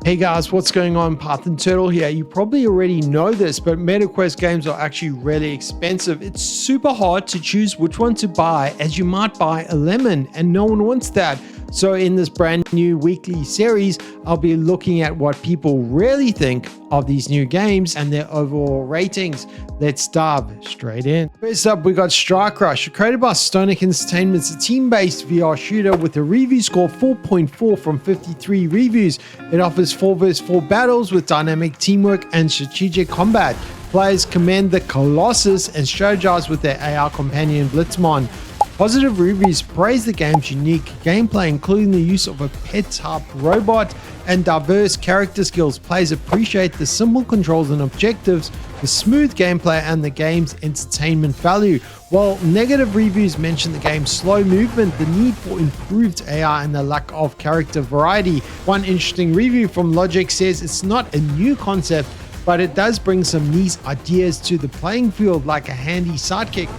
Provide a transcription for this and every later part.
Hey guys, what's going on? Python Turtle here. You probably already know this, but MetaQuest games are actually really expensive. It's super hard to choose which one to buy, as you might buy a lemon and no one wants that. So in this brand new weekly series, I'll be looking at what people really think of these new games and their overall ratings. Let's dive straight in. First up, we got Strike Rush, created by Stonic Entertainment. It's a team-based VR shooter with a review score 4.4 from 53 reviews. It offers 4 vs 4 battles with dynamic teamwork and strategic combat. Players command the Colossus and strategize with their AR companion Blitzmon. Positive reviews praise the game's unique gameplay, including the use of a pet-type robot and diverse character skills. Players appreciate the simple controls and objectives, the smooth gameplay, and the game's entertainment value. While negative reviews mention the game's slow movement, the need for improved AI, and the lack of character variety. One interesting review from Logic says it's not a new concept, but it does bring some neat ideas to the playing field, like a handy sidekick.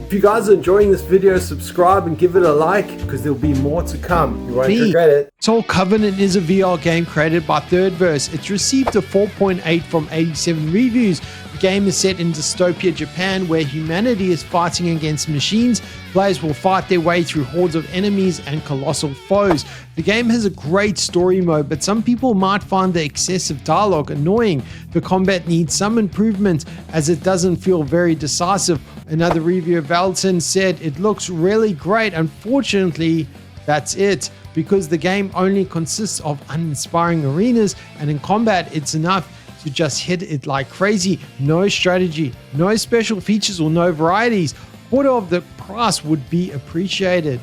If you guys are enjoying this video, subscribe and give it a like, because there'll be more to come. You won't regret it. Soul Covenant is a VR game created by Third Verse. It's received a 4.8 from 87 reviews. The game is set in dystopia Japan, where humanity is fighting against machines. Players will fight their way through hordes of enemies and colossal foes. The game has a great story mode, but some people might find the excessive dialogue annoying. The combat needs some improvement, as it doesn't feel very decisive. Another reviewer, Valton, said it looks really great. Unfortunately, that's it, because the game only consists of uninspiring arenas, and in combat it's enough to just hit it like crazy. No strategy, no special features, or no varieties. Quarter of the price would be appreciated.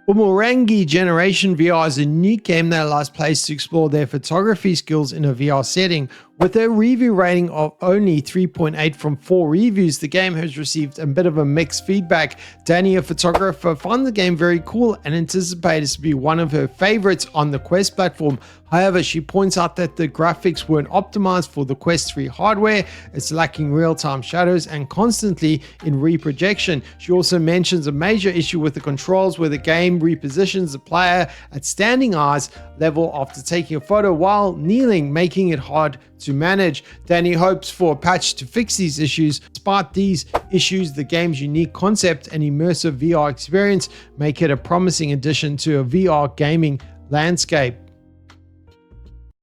Umurangi Generation VR is a new game that allows players to explore their photography skills in a VR setting. With a review rating of only 3.8 from 4 reviews, the game has received a bit of a mixed feedback. Danny, a photographer, found the game very cool and anticipated it to be one of her favorites on the Quest platform. However, she points out that the graphics weren't optimized for the Quest 3 hardware. It's lacking real-time shadows and constantly in reprojection. She also mentions a major issue with the controls, where the game repositions the player at standing eyes level after taking a photo while kneeling, making it hard to manage. Danny hopes for a patch to fix these issues. Despite these issues, the game's unique concept and immersive VR experience make it a promising addition to a VR gaming landscape.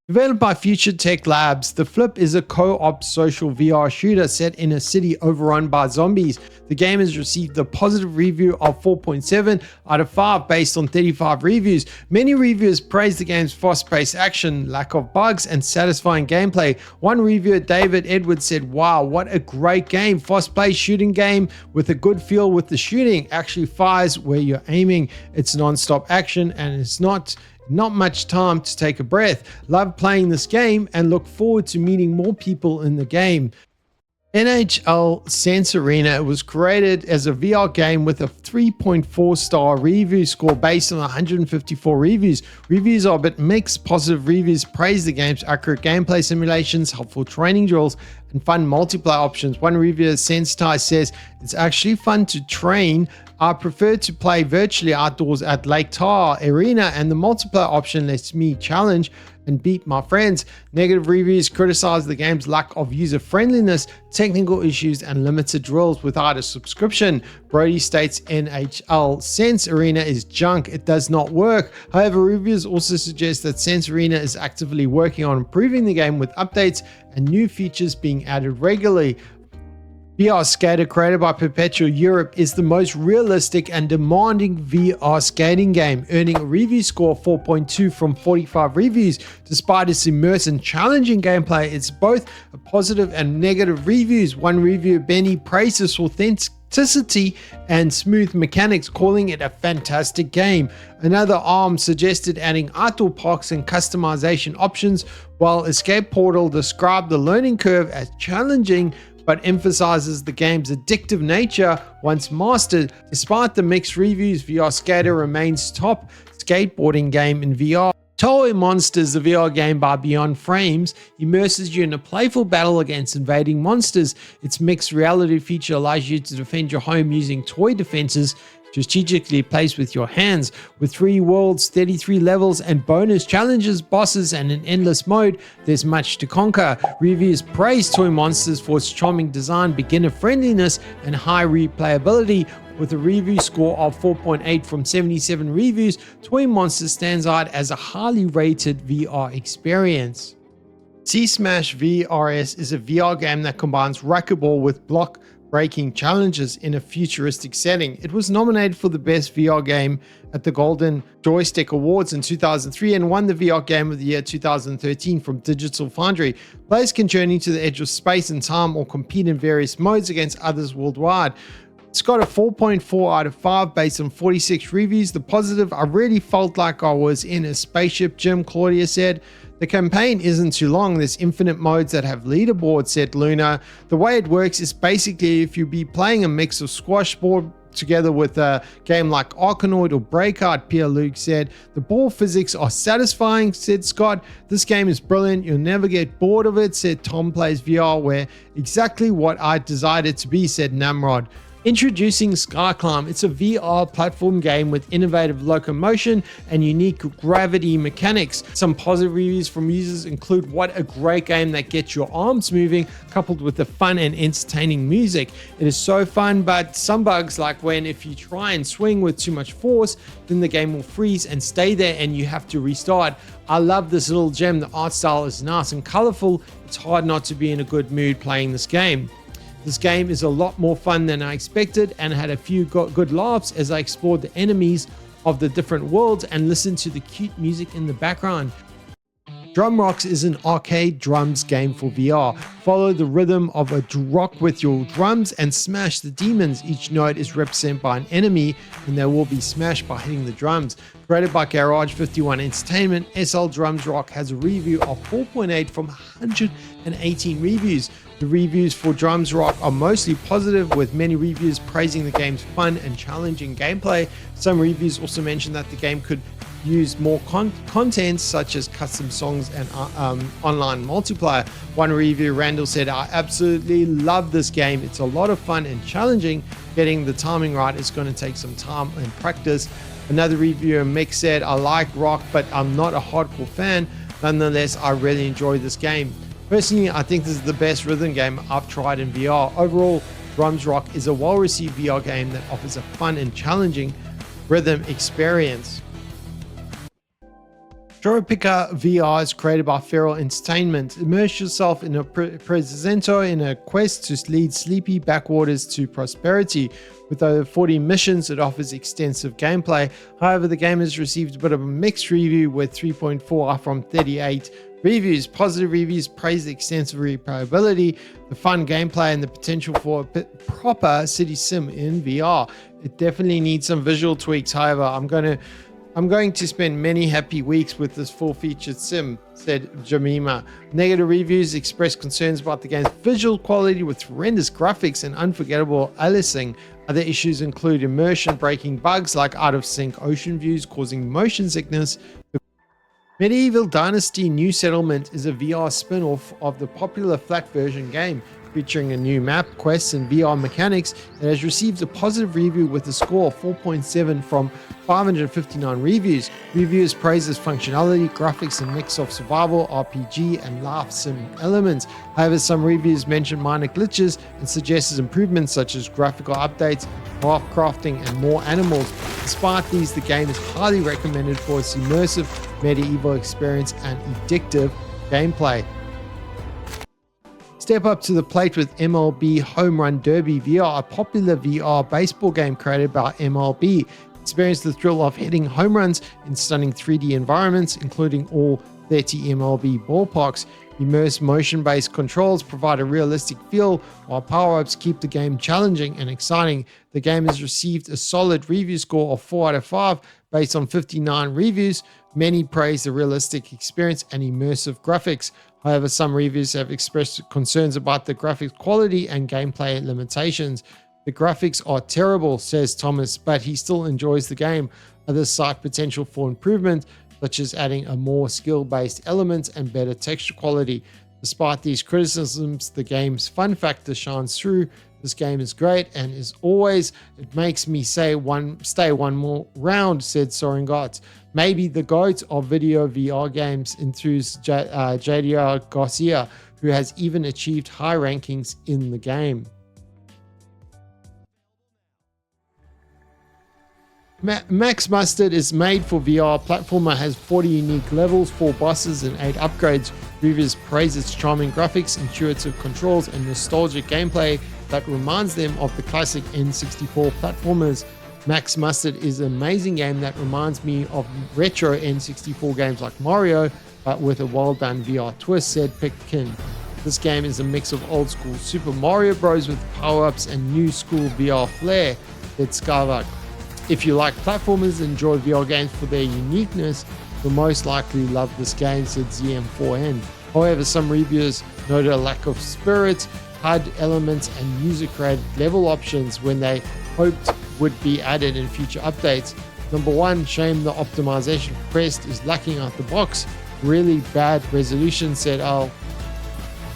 Developed by Future Tech Labs, The Flip is a co-op social VR shooter set in a city overrun by zombies. The game has received a positive review of 4.7 out of 5 based on 35 reviews. Many reviewers praise the game's fast-paced action, lack of bugs, and satisfying gameplay. One reviewer, David Edwards, said, "Wow, what a great game. Fast-paced shooting game with a good feel with the shooting. Actually fires where you're aiming. It's non-stop action and it's not much time to take a breath. Love playing this game and look forward to meeting more people in the game." NHL Sense Arena was created as a VR game with a 3.4 star review score based on 154 reviews. Reviews are a bit mixed. Positive reviews praise the game's accurate gameplay simulations, helpful training drills, and fun multiplayer options. One reviewer, Sensei, says, "It's actually fun to train. I prefer to play virtually outdoors at Lake Tahoe Arena, and the multiplayer option lets me challenge and beat my friends." Negative reviews criticize the game's lack of user friendliness, technical issues, and limited drills without a subscription. Brody states NHL Sense Arena is junk. It does not work. However, reviews also suggest that Sense Arena is actively working on improving the game with updates and new features being added regularly. VR Skater, created by Perpetual Europe, is the most realistic and demanding VR skating game, earning a review score of 4.2 from 45 reviews. Despite its immersive and challenging gameplay, it's both a positive and negative reviews. One reviewer, Benny, praised its authenticity and smooth mechanics, calling it a fantastic game. Another arm suggested adding outdoor parks and customization options, while Escape Portal described the learning curve as challenging, but emphasizes the game's addictive nature once mastered. Despite the mixed reviews, VR Skater remains top skateboarding game in VR. Toy Monsters, the VR game by Beyond Frames, immerses you in a playful battle against invading monsters. Its mixed reality feature allows you to defend your home using toy defenses. strategically placed with your hands. With 3 worlds, 33 levels, and bonus challenges, bosses, and an endless mode, there's much to conquer. Reviews praise Toy Monsters for its charming design, beginner friendliness, and high replayability. With a review score of 4.8 from 77 reviews, Toy Monsters stands out as a highly rated VR experience. Sea Smash VRS is a VR game that combines racquetball with block-breaking challenges in a futuristic setting. It was nominated for the Best VR Game at the Golden Joystick Awards in 2003 and won the VR Game of the Year 2013 from Digital Foundry. Players can journey to the edge of space and time or compete in various modes against others worldwide. It's got a 4.4 out of 5 based on 46 reviews. The positive, I really felt like I was in a spaceship gym, Claudia said. The campaign isn't too long. There's infinite modes that have leaderboards, said Luna. The way it works is basically if you be playing a mix of squash board together with a game like Arkanoid or Breakout, Pierre Luc said. The ball physics are satisfying, said Scott. This game is brilliant. You'll never get bored of it, said Tom Plays VR, where exactly what I desired it to be, said Namrod. Introducing Skyclimb, it's a VR platform game with innovative locomotion and unique gravity mechanics. Some positive reviews from users include what a great game that gets your arms moving, coupled with the fun and entertaining music. It is so fun, but some bugs, like when if you try and swing with too much force, then the game will freeze and stay there and you have to restart. I love this little gem. The art style is nice and colorful. It's hard not to be in a good mood playing this game. This game is a lot more fun than I expected and had a few good laughs as I explored the enemies of the different worlds and listened to the cute music in the background. Drum Rocks is an arcade drums game for VR. Follow the rhythm of a rock with your drums and smash the demons. Each note is represented by an enemy and they will be smashed by hitting the drums. Created by Garage 51 Entertainment, SL Drums Rock has a review of 4.8 from 118 reviews. The reviews for Drums Rock are mostly positive, with many reviews praising the game's fun and challenging gameplay. Some reviews also mention that the game could use more content such as custom songs and online multiplayer. One review, Randall, said, I absolutely love this game. It's a lot of fun and challenging. Getting the timing right is going to take some time and practice. Another reviewer, Mick, said, I like rock, but I'm not a hardcore fan. Nonetheless, I really enjoy this game. Personally, I think this is the best rhythm game I've tried in VR. Overall, Drums Rock is a well-received VR game that offers a fun and challenging rhythm experience. Tropico VR is created by Feral Entertainment. Immerse yourself in a presento in a quest to lead sleepy backwaters to prosperity. With over 40 missions, it offers extensive gameplay. However, the game has received a bit of a mixed review with 3.4 from 38 reviews. Positive reviews praise the extensive replayability, the fun gameplay, and the potential for a proper city sim in VR. It definitely needs some visual tweaks. However, I'm going to spend many happy weeks with this full-featured sim, said Jemima. Negative reviews express concerns about the game's visual quality with horrendous graphics and unforgettable aliasing. Other issues include immersion-breaking bugs like out-of-sync ocean views causing motion sickness. Medieval Dynasty New Settlement is a VR spin-off of the popular flat version game, featuring a new map, quests, and VR mechanics. It has received a positive review with a score of 4.7 from 559 reviews. Reviewers praise its functionality, graphics, and mix of survival, RPG, and life sim elements. However, some reviews mention minor glitches and suggested improvements such as graphical updates, craft crafting, and more animals. Despite these, the game is highly recommended for its immersive medieval experience and addictive gameplay. Step up to the plate with MLB Home Run Derby VR, a popular VR baseball game created by MLB. Experience the thrill of hitting home runs in stunning 3D environments, including all 30 MLB ballparks. Immersive motion-based controls provide a realistic feel, while power-ups keep the game challenging and exciting. The game has received a solid review score of 4 out of 5 based on 59 reviews. Many praise the realistic experience and immersive graphics. However, some reviews have expressed concerns about the graphics quality and gameplay limitations. The graphics are terrible, says Thomas, but he still enjoys the game. Others cite potential for improvement, such as adding a more skill-based elements and better texture quality. Despite these criticisms, the game's fun factor shines through. This game is great, and as always, it makes me stay one more round, said Sorengot. Maybe the GOAT of video VR games enthusiast JDR Garcia, who has even achieved high rankings in the game. Max Mustard is made for VR. Platformer has 40 unique levels, 4 bosses, and 8 upgrades. Reviewers praise its charming graphics, intuitive controls, and nostalgic gameplay that reminds them of the classic N64 platformers. Max Mustard is an amazing game that reminds me of retro N64 games like Mario, but with a well-done VR twist, said Pitkin. This game is a mix of old school Super Mario Bros. With power-ups and new school VR flair, said Scarvat. If you like platformers and enjoy VR games for their uniqueness, you'll most likely love this game, said ZM4N. However, some reviewers noted a lack of spirit, HUD elements, and user-created level options when they hoped would be added in future updates. Number 1, shame the optimization for Quest is lacking out the box. Really bad resolution, said Al.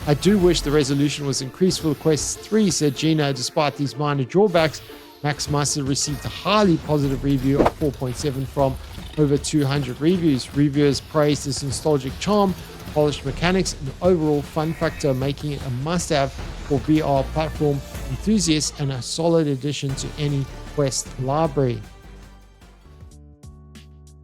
I do wish the resolution was increased for the Quest 3, said Gina. Despite these minor drawbacks, Max Mustard received a highly positive review of 4.7 from over 200 reviews. Reviewers praised its nostalgic charm, polished mechanics, and overall fun factor, making it a must-have for VR platform enthusiasts and a solid addition to any Quest library.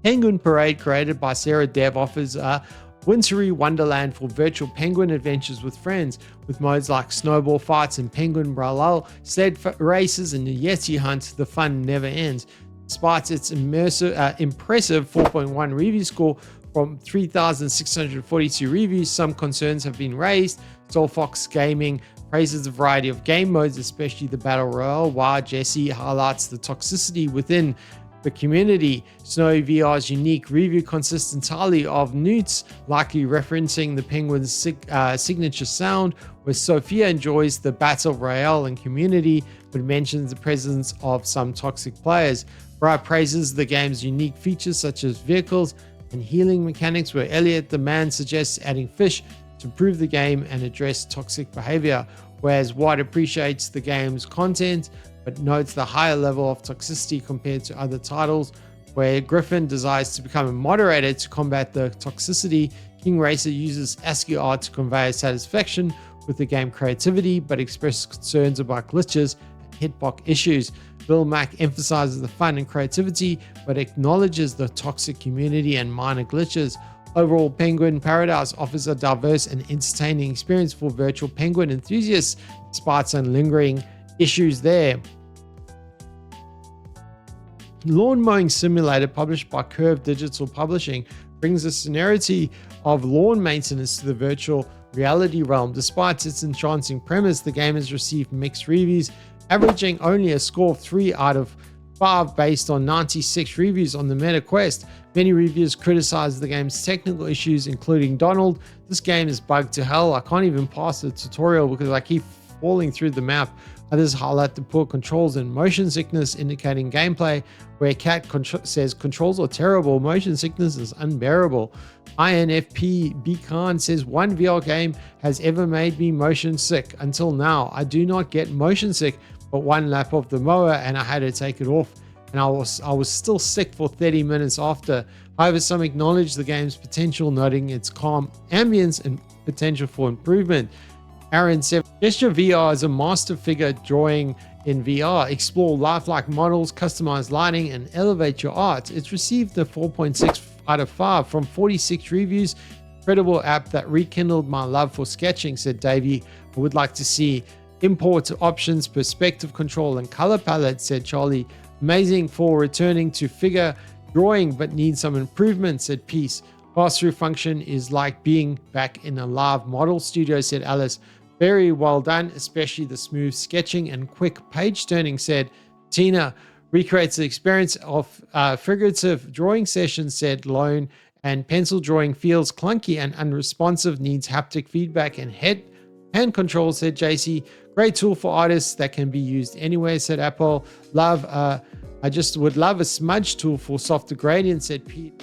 Penguin Parade, created by Sarah Dev, offers a wintry wonderland for virtual penguin adventures with friends, with modes like snowball fights and penguin brawl, sled races, and the Yeti hunt. The fun never ends. Despite its impressive 4.1 review score from 3,642 reviews, some concerns have been raised. Soulfox Gaming praises the variety of game modes, especially the Battle Royale, while Jesse highlights the toxicity within the community. Snowy VR's unique review consists entirely of newts, likely referencing the penguin's signature sound, where Sophia enjoys the Battle Royale and community, but mentions the presence of some toxic players. Bright praises the game's unique features such as vehicles and healing mechanics, where Elliot the man suggests adding fish to improve the game and address toxic behavior, whereas White appreciates the game's content but notes the higher level of toxicity compared to other titles, where Griffin desires to become a moderator to combat the toxicity. King Racer uses ASCII art to convey satisfaction with the game creativity, but expresses concerns about glitches and hitbox issues. Bill Mack emphasizes the fun and creativity, but acknowledges the toxic community and minor glitches. Overall, Penguin Paradise offers a diverse and entertaining experience for virtual penguin enthusiasts, despite some lingering issues there. Lawn Mowing Simulator, published by Curve Digital Publishing, brings the scenario of lawn maintenance to the virtual reality realm. Despite its enchanting premise, the game has received mixed reviews, averaging only a score of 3 out of 5 based on 96 reviews on the MetaQuest. Many reviewers criticize the game's technical issues, including Donald. This game is bugged to hell. I can't even pass the tutorial because I keep falling through the map. Others highlight the poor controls and motion sickness, indicating gameplay, where Cat says controls are terrible, motion sickness is unbearable. INFP B Khan says one VR game has ever made me motion sick. Until now, I do not get motion sick, but one lap of the mower and I had to take it off, and I was still sick for 30 minutes after. However, some acknowledge the game's potential, noting its calm ambience and potential for improvement. Aaron said, Gesture VR is a master figure drawing in VR. Explore lifelike models, customize lighting, and elevate your art. It's received a 4.6 out of 5 from 46 reviews. Incredible app that rekindled my love for sketching, said Davey. I would like to see import options, perspective control, and color palette, said Charlie. Amazing for returning to figure drawing, but needs some improvement, said Peace. Pass-through function is like being back in a live model studio, said Alice. Very well done, especially the smooth sketching and quick page turning, said Tina. Recreates the experience of figurative drawing sessions, said Lone. And pencil drawing feels clunky and unresponsive, needs haptic feedback and hand control, said JC. Great tool for artists that can be used anywhere, said Apple. I just would love a smudge tool for softer gradient, said Pete.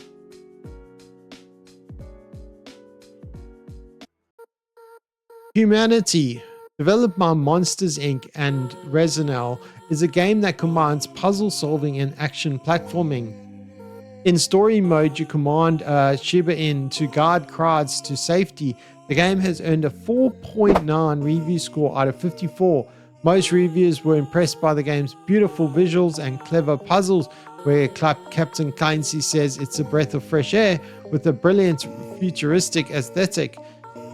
Humanity. Developed by Monsters Inc. and Resonel, is a game that combines puzzle solving and action platforming. In story mode, you command Shiba Inu to guide crowds to safety. The game has earned a 4.9 review score out of 54. Most reviewers were impressed by the game's beautiful visuals and clever puzzles, where Captain Clancy says it's a breath of fresh air with a brilliant futuristic aesthetic.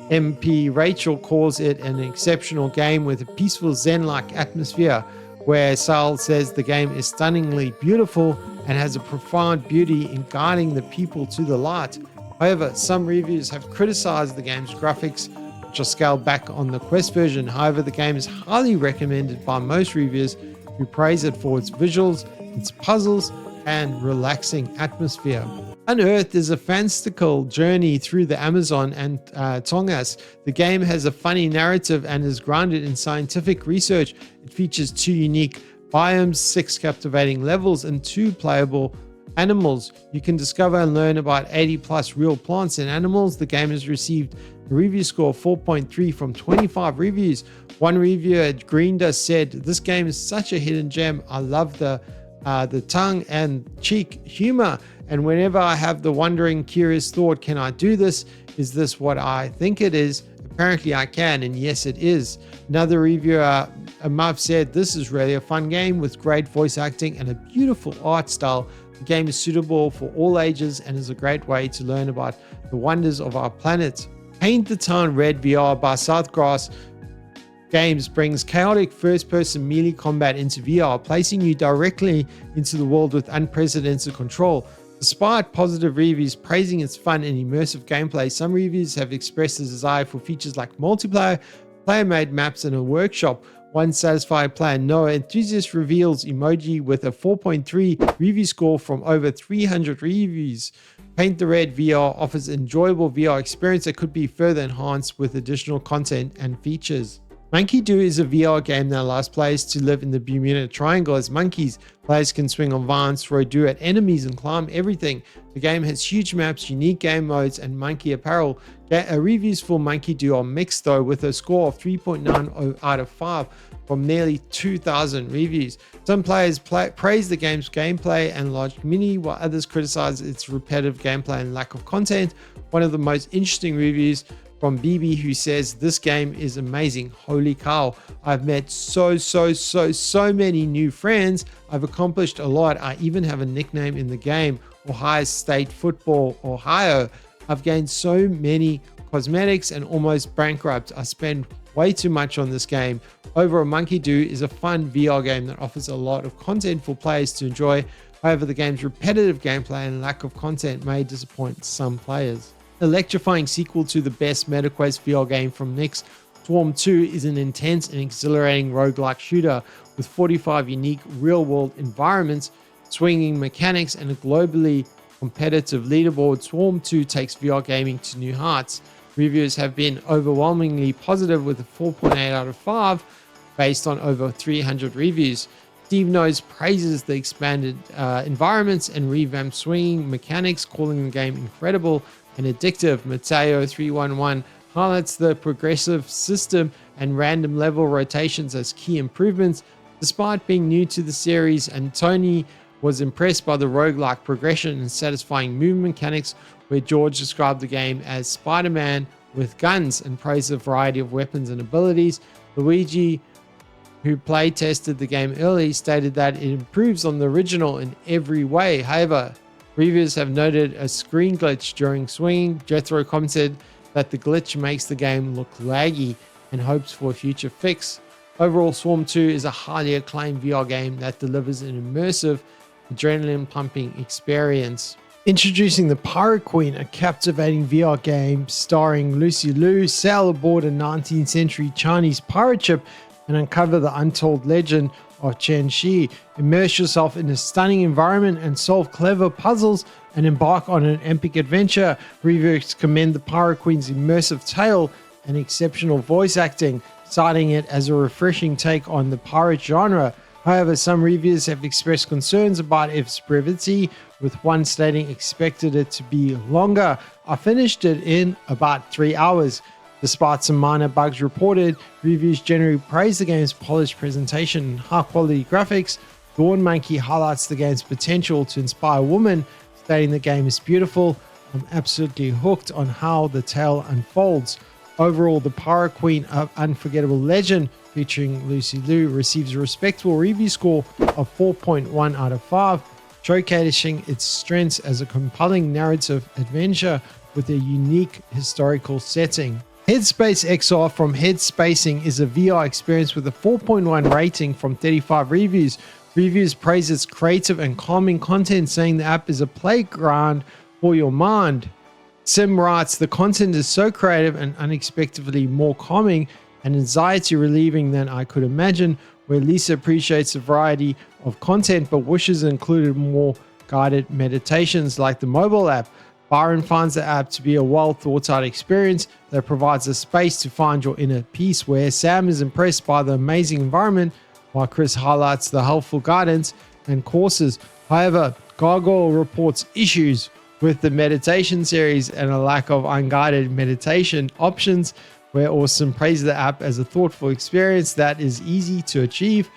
MP Rachel calls it an exceptional game with a peaceful zen-like atmosphere, where Sal says the game is stunningly beautiful and has a profound beauty in guiding the people to the light. However, some reviewers have criticized the game's graphics, which are scaled back on the Quest version. However, the game is highly recommended by most reviewers who praise it for its visuals, its puzzles, and relaxing atmosphere. Unearthed is a fantastical journey through the Amazon and Tongass. The game has a funny narrative and is grounded in scientific research. It features 2 unique biomes, 6 captivating levels, and 2 playable animals. You can discover and learn about 80 plus real plants and animals. The game has received a review score of 4.3 from 25 reviews. One reviewer at Green Dust said, "This game is such a hidden gem. I love the tongue and cheek humor. And whenever I have the wondering, curious thought, can I do this? Is this what I think it is? Apparently I can, and yes, it is." Another reviewer, Muff, said, "This is really a fun game with great voice acting and a beautiful art style. The game is suitable for all ages and is a great way to learn about the wonders of our planet." Paint the Town Red VR by Southgrass Games brings chaotic first-person melee combat into VR, placing you directly into the world with unprecedented control. Despite positive reviews praising its fun and immersive gameplay, some reviews have expressed a desire for features like multiplayer, player-made maps, and a workshop. One satisfied player, Noah Enthusiast, reveals emoji with a 4.3 review score from over 300 reviews. Paint the Red VR offers an enjoyable VR experience that could be further enhanced with additional content and features. Monkey Do is a VR game that allows players to live in the Bermuda Triangle as monkeys. Players can swing on vines, throw dew at enemies, and climb everything. The game has huge maps, unique game modes, and monkey apparel. Reviews for Monkey Do are mixed though, with a score of 3.9 out of 5 from nearly 2,000 reviews. Some players praise the game's gameplay and large community, while others criticize its repetitive gameplay and lack of content. One of the most interesting reviews from BB, who says, "This game is amazing. Holy cow. I've met so many new friends. I've accomplished a lot. I even have a nickname in the game, Ohio State Football, Ohio. I've gained so many cosmetics and almost bankrupt. I spend way too much on this game. Overall, Monkey Do is a fun VR game that offers a lot of content for players to enjoy. However, the game's repetitive gameplay and lack of content may disappoint some players." Electrifying sequel to the best MetaQuest VR game from Nix, Swarm 2 is an intense and exhilarating roguelike shooter with 45 unique real-world environments, swinging mechanics, and a globally competitive leaderboard. Swarm 2 takes VR gaming to new heights. Reviews have been overwhelmingly positive with a 4.8 out of 5 based on over 300 reviews. Steve Knows praises the expanded environments and revamped swinging mechanics, calling the game incredible and addictive. Mateo311 highlights the progressive system and random level rotations as key improvements. Despite being new to the series, and Tony was impressed by the roguelike progression and satisfying movement mechanics, where George described the game as Spider-Man with guns and praised the variety of weapons and abilities. Luigi, who play tested the game early, stated that it improves on the original in every way. However, reviewers have noted a screen glitch during swinging. Jethro commented that the glitch makes the game look laggy and hopes for a future fix. Overall, Swarm 2 is a highly acclaimed VR game that delivers an immersive, adrenaline-pumping experience. Introducing the Pirate Queen, a captivating VR game starring Lucy Liu. Sail aboard a 19th century Chinese pirate ship and uncover the untold legend of Chen Shi. Immerse yourself in a stunning environment and solve clever puzzles and embark on an epic adventure. Reviewers commend the Pirate Queen's immersive tale and exceptional voice acting, citing it as a refreshing take on the pirate genre. However, some reviewers have expressed concerns about its brevity, with one stating expected it to be longer. "I finished it in about 3 hours. Despite some minor bugs reported, reviews generally praise the game's polished presentation and high-quality graphics. Dawn Monkey highlights the game's potential to inspire women, stating the game is beautiful. I'm absolutely hooked on how the tale unfolds. Overall, the Pyro Queen of Unforgettable Legend, featuring Lucy Liu, receives a respectable review score of 4.1 out of 5, showcasing its strengths as a compelling narrative adventure with a unique historical setting. Headspace XR from Headspacing is a VR experience with a 4.1 rating from 35 reviews. Reviews praise its creative and calming content, saying the app is a playground for your mind. Sim writes, the content is so creative and unexpectedly more calming and anxiety relieving than I could imagine, where Lisa appreciates the variety of content but wishes it included more guided meditations like the mobile app. Byron finds the app to be a well thought out experience that provides a space to find your inner peace, where Sam is impressed by the amazing environment, while Chris highlights the helpful guidance and courses. However, Gargoyle reports issues with the meditation series and a lack of unguided meditation options, where Awesome praises the app as a thoughtful experience that is easy to achieve.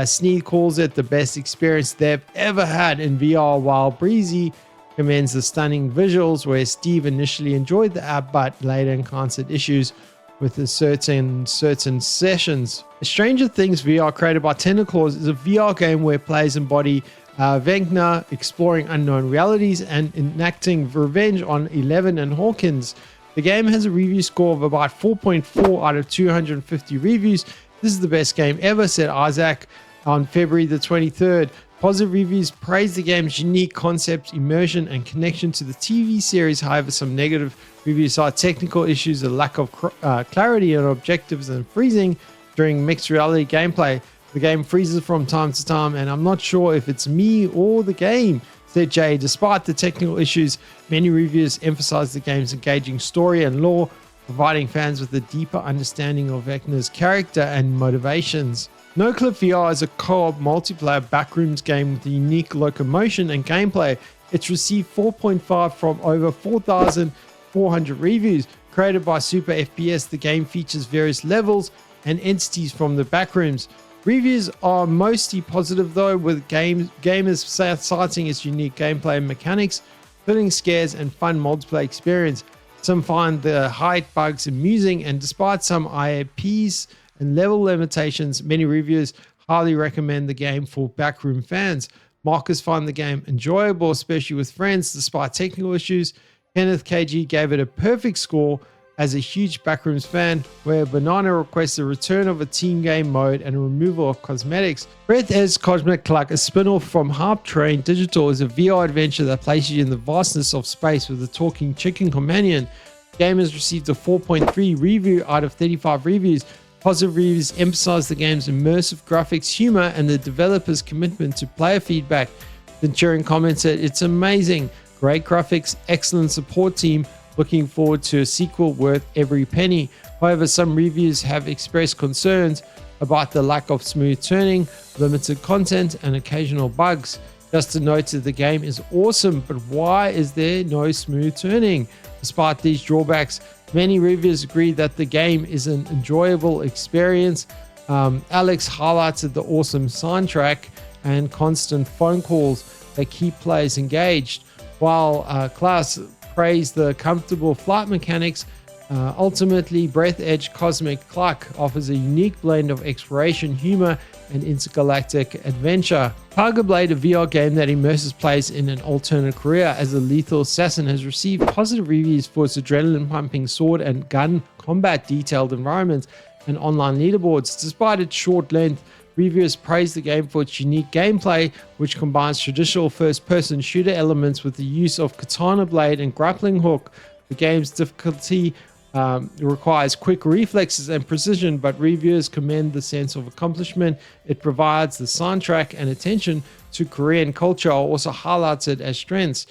Sneed calls it the best experience they've ever had in VR, while Breezy commends the stunning visuals, where Steve initially enjoyed the app but later encountered issues with the certain sessions. Stranger Things VR, created by Tentacles, is a VR game where players embody Vecna, exploring unknown realities and enacting revenge on Eleven and Hawkins. The game has a review score of about 4.4 out of 250 reviews. This is the best game ever, said Isaac on February the 23rd. Positive reviews praise the game's unique concept, immersion, and connection to the TV series. However, some negative reviews cite technical issues, a lack of clarity on objectives, and freezing during mixed reality gameplay. The game freezes from time to time, and I'm not sure if it's me or the game, said Jay. Despite the technical issues, many reviewers emphasize the game's engaging story and lore, providing fans with a deeper understanding of Vecna's character and motivations. Noclip VR is a co-op multiplayer backrooms game with a unique locomotion and gameplay. It's received 4.5 from over 4,400 reviews. Created by Super FPS, the game features various levels and entities from the backrooms. Reviews are mostly positive though, with gamers citing its unique gameplay and mechanics, thrilling scares, and fun multiplayer experience. Some find the height bugs amusing, and despite some IAPs and level limitations, many reviewers highly recommend the game for backroom fans. Marcus found the game enjoyable, especially with friends, despite technical issues. Kenneth KG gave it a perfect score as a huge backrooms fan, where Banana requests the return of a team game mode and a removal of cosmetics. Breathedge Cosmic Cluck, a spin-off from Harp Train Digital, is a VR adventure that places you in the vastness of space with a talking chicken companion. The game has received a 4.3 review out of 35 reviews. Positive reviews emphasize the game's immersive graphics, humor, and the developer's commitment to player feedback. Centurion commented, "It's amazing. Great graphics, excellent support team. Looking forward to a sequel worth every penny." However, some reviews have expressed concerns about the lack of smooth turning, limited content, and occasional bugs. Justin noted the game is awesome, but why is there no smooth turning? Despite these drawbacks, many reviewers agree that the game is an enjoyable experience. Alex highlighted the awesome soundtrack and constant phone calls that keep players engaged, while Klaus praised the comfortable flight mechanics. Ultimately, Breathedge Cosmic Cluck offers a unique blend of exploration, humor, and intergalactic adventure. Tiger Blade, a VR game that immerses players in an alternate career as a lethal assassin, has received positive reviews for its adrenaline-pumping sword and gun combat, detailed environments, and online leaderboards. Despite its short length, reviewers praise the game for its unique gameplay, which combines traditional first-person shooter elements with the use of katana blade and grappling hook. The game's difficulty requires quick reflexes and precision, but reviewers commend the sense of accomplishment it provides. The soundtrack and attention to Korean culture are also highlighted as strengths.